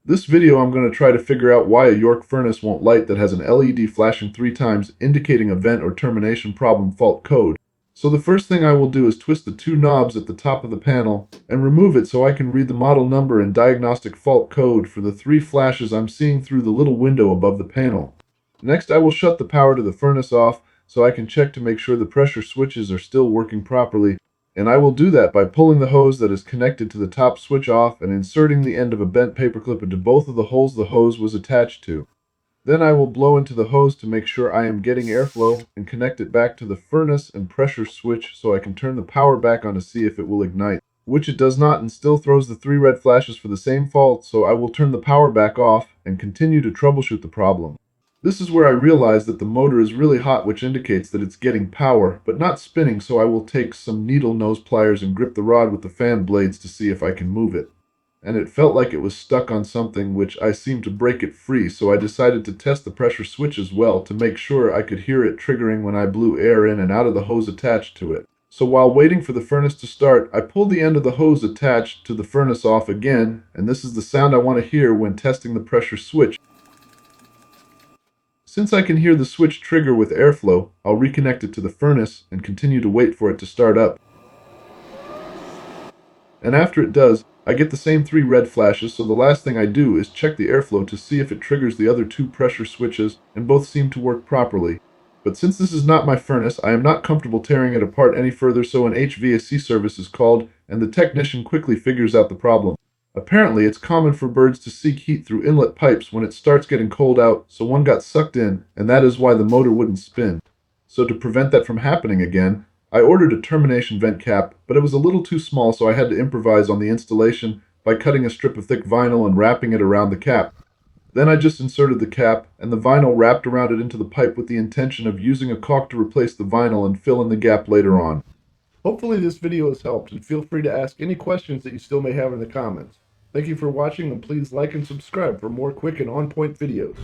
This video I'm going to try to figure out why a York furnace won't light that has an LED flashing 3 times indicating a vent or termination problem fault code. So the first thing I will do is twist the two knobs at the top of the panel and remove it so I can read the model number and diagnostic fault code for the 3 flashes I'm seeing through the little window above the panel. Next I will shut the power to the furnace off so I can check to make sure the pressure switches are still working properly, and I will do that by pulling the hose that is connected to the top switch off and inserting the end of a bent paperclip into both of the holes the hose was attached to. Then I will blow into the hose to make sure I am getting airflow and connect it back to the furnace and pressure switch so I can turn the power back on to see if it will ignite, which it does not and still throws the 3 red flashes for the same fault, so I will turn the power back off and continue to troubleshoot the problem. This is where I realize that the motor is really hot, which indicates that it's getting power, but not spinning, so I will take some needle nose pliers and grip the rod with the fan blades to see if I can move it. And it felt like it was stuck on something, which I seemed to break it free, so I decided to test the pressure switch as well to make sure I could hear it triggering when I blew air in and out of the hose attached to it. So while waiting for the furnace to start, I pulled the end of the hose attached to the furnace off again, and this is the sound I want to hear when testing the pressure switch. Since I can hear the switch trigger with airflow, I'll reconnect it to the furnace and continue to wait for it to start up. And after it does, I get the same 3 red flashes, so the last thing I do is check the airflow to see if it triggers the other 2 pressure switches, and both seem to work properly. But since this is not my furnace, I am not comfortable tearing it apart any further, so an HVAC service is called, and the technician quickly figures out the problem. Apparently, it's common for birds to seek heat through inlet pipes when it starts getting cold out, so one got sucked in, and that is why the motor wouldn't spin. So to prevent that from happening again, I ordered a termination vent cap, but it was a little too small, so I had to improvise on the installation by cutting a strip of thick vinyl and wrapping it around the cap. Then I just inserted the cap, and the vinyl wrapped around it into the pipe with the intention of using a caulk to replace the vinyl and fill in the gap later on. Hopefully this video has helped, and feel free to ask any questions that you still may have in the comments. Thank you for watching, and please like and subscribe for more quick and on-point videos.